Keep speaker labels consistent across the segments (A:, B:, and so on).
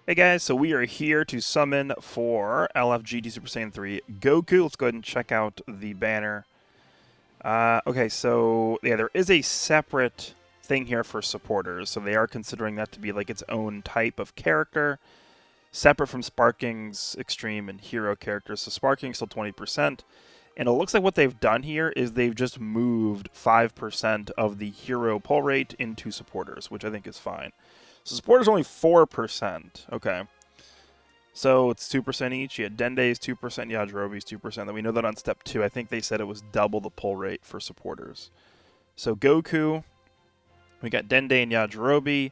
A: Hey guys, so we are here to summon for LFGT Super Saiyan 3 Goku. Let's go ahead and check out the banner. Okay, so yeah, there is a separate thing here for supporters, so they are considering that to be like its own type of character, separate from Sparking's Extreme and Hero characters. So Sparking's still 20%, and it looks like what they've done here is they've just moved 5% of the Hero pull rate into supporters, which I think is fine. So supporters only 4%. Okay. So it's 2% each. Yeah, Dende is 2%, Yajirobe is 2%. Then we know that on step 2, I think they said it was double the pull rate for supporters. So Goku, we got Dende and Yajirobe.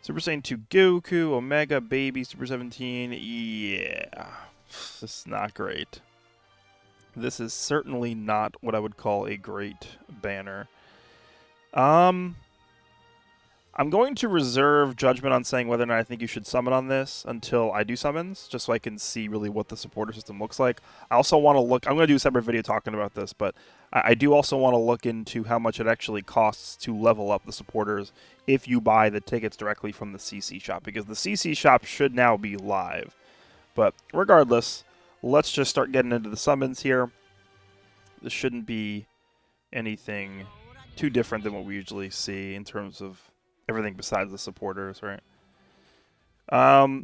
A: Super Saiyan 2 Goku, Omega, Baby, Super 17. Yeah, this is not great. This is certainly not what I would call a great banner. I'm going to reserve judgment on saying whether or not I think you should summon on this until I do summons, just so I can see really what the supporter system looks like. I also want to look, I'm going to do a separate video talking about this, but I do also want to look into how much it actually costs to level up the supporters if you buy the tickets directly from the CC shop, because the CC shop should now be live. But regardless, let's just start getting into the summons here. This shouldn't be anything too different than what we usually see in terms of everything besides the supporters, right?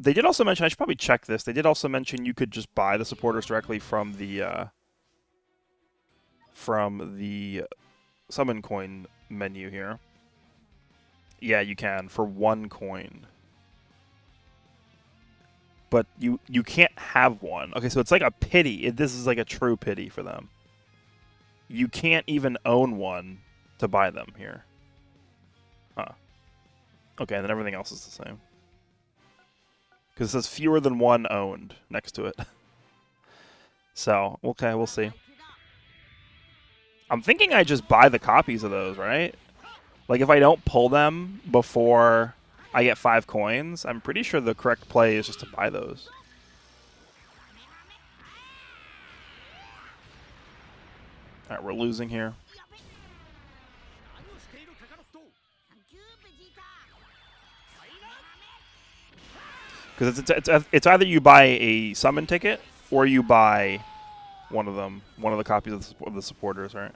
A: They did also mention, I should probably check this, they did also mention you could just buy the supporters directly from the summon coin menu here. Yeah, you can, for 1 coin. But you can't have one. Okay, so it's like a pity. This is like a true pity for them. You can't even own one to buy them here. Huh. Okay, and then everything else is the same. Because it says fewer than 1 owned next to it. So, okay, we'll see. I'm thinking I just buy the copies of those, right? Like, if I don't pull them before I get 5 coins, I'm pretty sure the correct play is just to buy those. Alright, we're losing here. Because it's either you buy a summon ticket or you buy one of them, one of the copies of the supporters, right?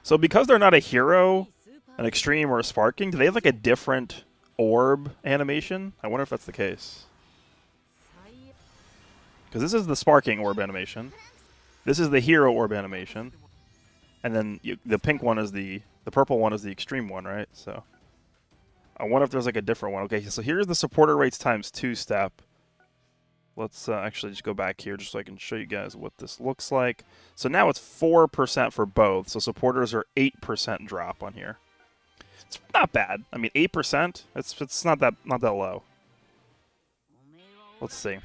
A: So because they're not a hero, an extreme, or a sparking, do they have like a different orb animation? I wonder if that's the case. Because this is the sparking orb animation. This is the hero orb animation. And then the pink one is the purple one is the extreme one, right? So I wonder if there's like a different one. Okay, so here's the supporter rates times 2 step. Let's actually just go back here just so I can show you guys what this looks like. So now it's 4% for both. So supporters are 8% drop on here. It's not bad. I mean, 8%. It's not that low. Let's see.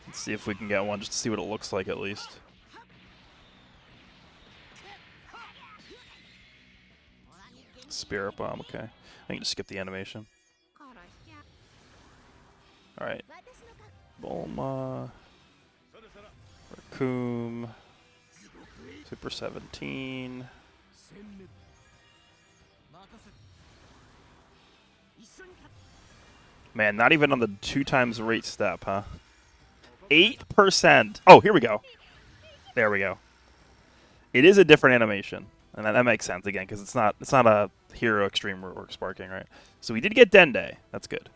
A: Let's see if we can get one just to see what it looks like at least. Spirit Bomb, okay. I can just skip the animation. Alright. Bulma. Raccoon. Super 17. Man, not even on the 2 times rate step, huh? 8%. Oh, here we go. There we go. It is a different animation, and that makes sense again because it's not a hero extreme or sparking, right? So we did get Dende. That's good.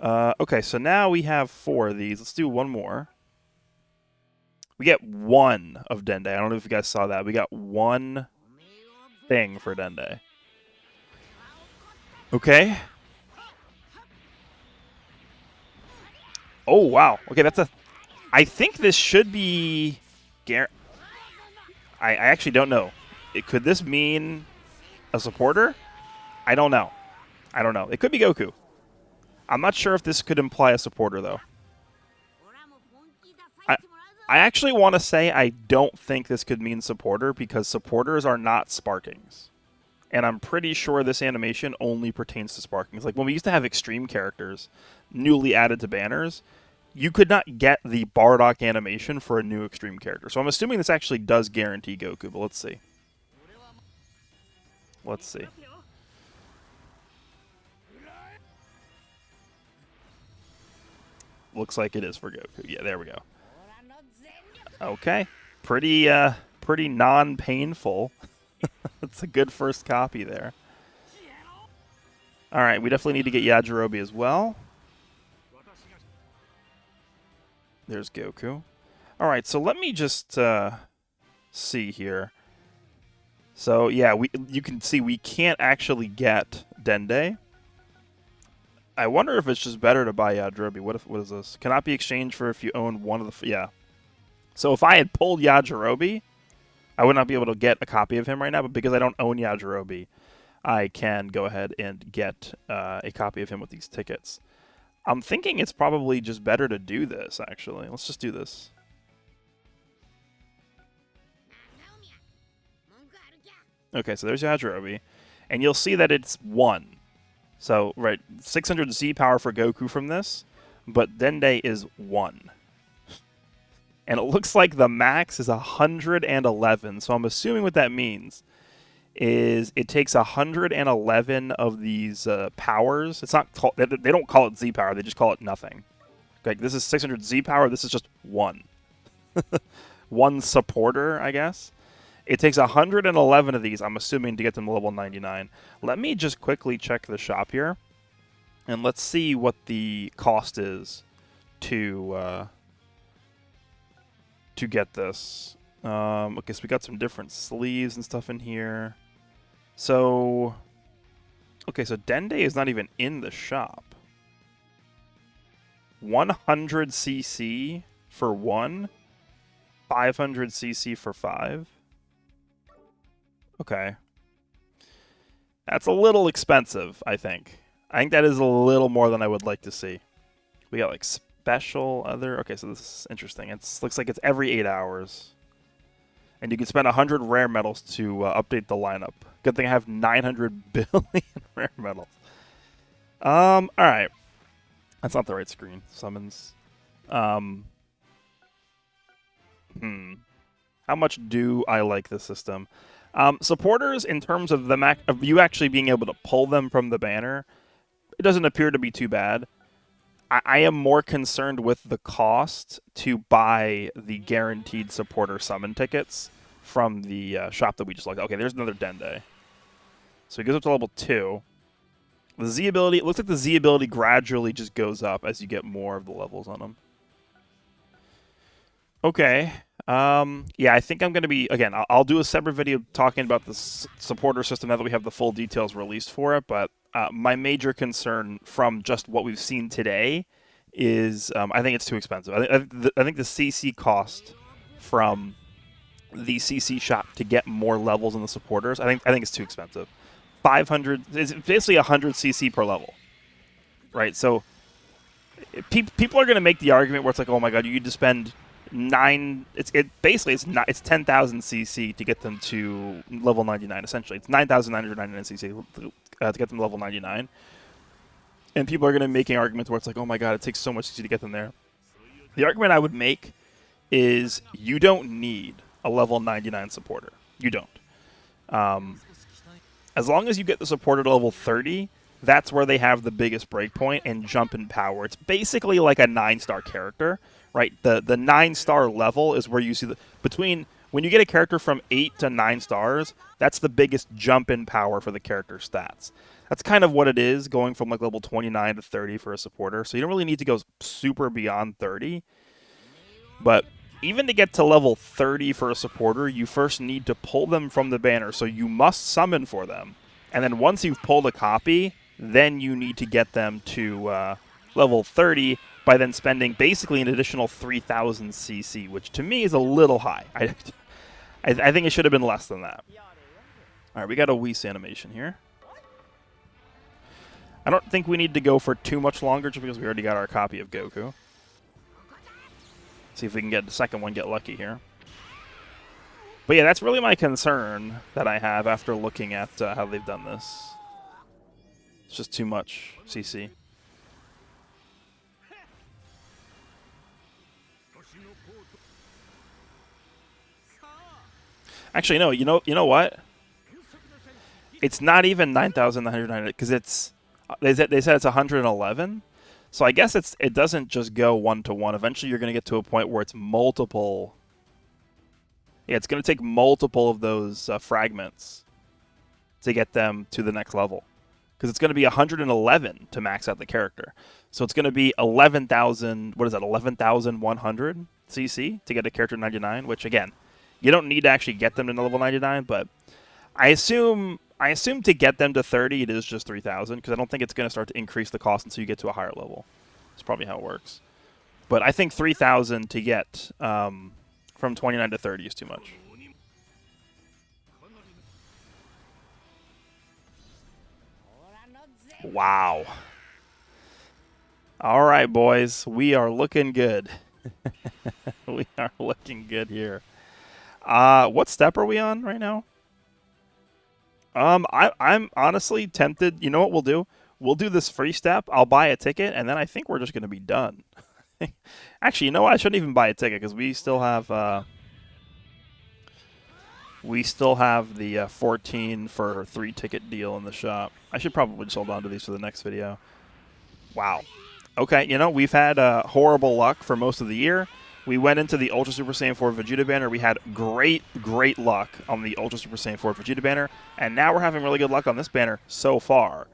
A: Okay, so now we have 4 of these. Let's do one more. We get 1 of Dende. I don't know if you guys saw that. We got 1 thing for Dende. Okay. Oh, wow. Okay, that's a... I think this should be... I actually don't know. Could this mean a supporter? I don't know. I don't know. It could be Goku. I'm not sure if this could imply a supporter, though. I actually want to say I don't think this could mean supporter because supporters are not sparkings. And I'm pretty sure this animation only pertains to sparkings. Like when we used to have extreme characters newly added to banners, you could not get the Bardock animation for a new extreme character. So I'm assuming this actually does guarantee Goku, but let's see. Let's see. Looks like it is for Goku. Yeah, there we go. Okay. Pretty non-painful. That's a good first copy there. All right, we definitely need to get Yajirobe as well. There's Goku. All right, so let me just see here. So yeah, you can see we can't actually get Dende. I wonder if it's just better to buy Yajirobe. What is this? Cannot be exchanged for if you own one of the... Yeah. So if I had pulled Yajirobe, I would not be able to get a copy of him right now, but because I don't own Yajirobe, I can go ahead and get a copy of him with these tickets. I'm thinking it's probably just better to do this, actually. Let's just do this. Okay, so there's Yajirobe. And you'll see that it's 1. So, right, 600 Z power for Goku from this, but Dende is 1. And it looks like the max is 111, so I'm assuming what that means is it takes 111 of these powers. It's not called, they don't call it Z power, they just call it nothing. Like, this is 600 Z power, this is just 1. 1 supporter, I guess. It takes 111 of these, I'm assuming, to get them to level 99. Let me just quickly check the shop here, and let's see what the cost is to get this. Okay, so we got some different sleeves and stuff in here. So, okay, so Dende is not even in the shop. 100 CC for 1, 500 CC for 5. Okay. That's a little expensive, I think. I think that is a little more than I would like to see. We got like special other... Okay, so this is interesting. It looks like it's every 8 hours. And you can spend 100 rare medals to update the lineup. Good thing I have 900 billion rare medals. Alright. That's not the right screen. Summons. How much do I like this system? Supporters, in terms of of you actually being able to pull them from the banner, it doesn't appear to be too bad. I am more concerned with the cost to buy the guaranteed supporter summon tickets from the shop that we just looked at. Okay, there's another Dende. So he goes up to level 2. The Z ability, it looks like the Z ability gradually just goes up as you get more of the levels on him. Okay. Yeah, I think I'm going to be, again, I'll do a separate video talking about the supporter system now that we have the full details released for it, but my major concern from just what we've seen today is I think it's too expensive. I think the CC cost from the CC shop to get more levels in the supporters, I think it's too expensive. 500, it's basically 100 CC per level, right? So people are going to make the argument where it's like, oh my god, you need to spend 9. It's 10,000 CC to get them to level 99. Essentially, it's 9,999 CC to get them to level 99. And people are going to be making arguments where it's like, oh my god, it takes so much CC to get them there. The argument I would make is you don't need a level 99 supporter. You don't. As long as you get the supporter to level 30, that's where they have the biggest breakpoint and jump in power. It's basically like a 9-star character, right? The 9-star level is where you see when you get a character from 8 to 9 stars, that's the biggest jump in power for the character stats. That's kind of what it is, going from like level 29 to 30 for a supporter. So you don't really need to go super beyond 30. But even to get to level 30 for a supporter, you first need to pull them from the banner. So you must summon for them. And then once you've pulled a copy, then you need to get them to level 30 by then spending basically an additional 3,000 CC, which to me is a little high. I think it should have been less than that. All right, we got a Whis animation here. I don't think we need to go for too much longer just because we already got our copy of Goku. See if we can get the second one, get lucky here. But yeah, that's really my concern that I have after looking at how they've done this. It's just too much CC. Actually, no. You know what? It's not even 9,990 because it's they said it's 111. So I guess it doesn't just go 1-to-1. Eventually, you're going to get to a point where it's multiple. Yeah, it's going to take multiple of those fragments to get them to the next level. Because it's going to be 111 to max out the character. So it's going to be 11,000. What is that? 11,100 CC to get a character 99. Which again, you don't need to actually get them to level 99. But I assume to get them to 30, it is just 3,000. Because I don't think it's going to start to increase the cost until you get to a higher level. That's probably how it works. But I think 3,000 to get from 29 to 30 is too much. Wow. All right, boys. We are looking good. We are looking good here. What step are we on right now? I'm honestly tempted. You know what we'll do? We'll do this free step. I'll buy a ticket, and then I think we're just going to be done. Actually, you know what? I shouldn't even buy a ticket because we still have the 14 for 3 ticket deal in the shop. I should probably just hold on to these for the next video. Wow. Okay, you know, we've had horrible luck for most of the year. We went into the Ultra Super Saiyan 4 Vegeta banner. We had great luck on the Ultra Super Saiyan 4 Vegeta banner. And now we're having really good luck on this banner so far.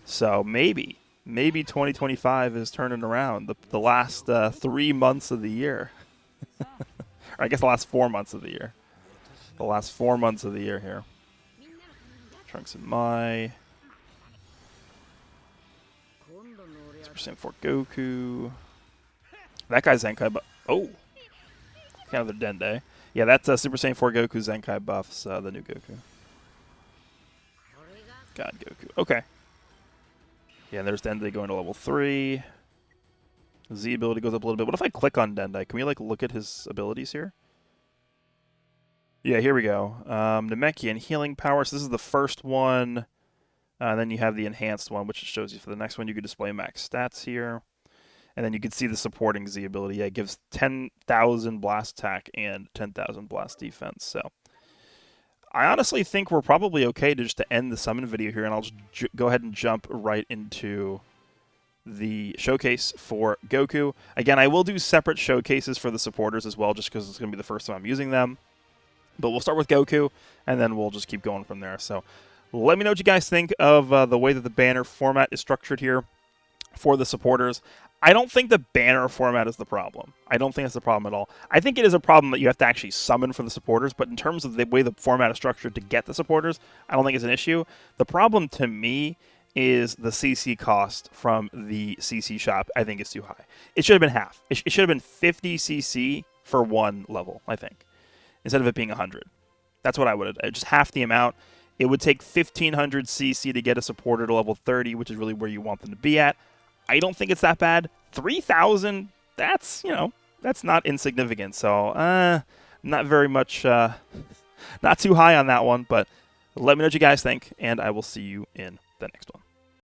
A: So maybe 2025 is turning around the last 3 months of the year. Or I guess the last 4 months of the year. The last 4 months of the year here. Trunks and Mai. Super Saiyan 4 Goku. That guy's Zenkai buff. Oh! Kind of the Dende. Yeah, that's Super Saiyan 4 Goku Zenkai buffs, the new Goku. God, Goku. Okay. Yeah, and there's Dende going to level 3. Z ability goes up a little bit. What if I click on Dende? Can we, like, look at his abilities here? Yeah, here we go. Namekian Healing Power. So this is the first one. Then you have the enhanced one, which shows you for the next one. You can display max stats here. And then you can see the supporting Z ability. Yeah, it gives 10,000 blast attack and 10,000 blast defense. So I honestly think we're probably okay to end the summon video here, and I'll just go ahead and jump right into the showcase for Goku. Again, I will do separate showcases for the supporters as well, just because it's going to be the first time I'm using them. But we'll start with Goku, and then we'll just keep going from there. So let me know what you guys think of the way that the banner format is structured here for the supporters. I don't think the banner format is the problem. I don't think that's the problem at all. I think it is a problem that you have to actually summon for the supporters, but in terms of the way the format is structured to get the supporters, I don't think it's an issue. The problem to me is the CC cost from the CC shop. I think is too high. It should have been half. It should have been 50 CC for one level, I think, instead of it being 100. That's what I would have. Just half the amount. It would take 1,500 CC to get a supporter to level 30, which is really where you want them to be at. I don't think it's that bad. 3,000, that's, you know, that's not insignificant. So, not very much, not too high on that one, but let me know what you guys think, and I will see you in the next one.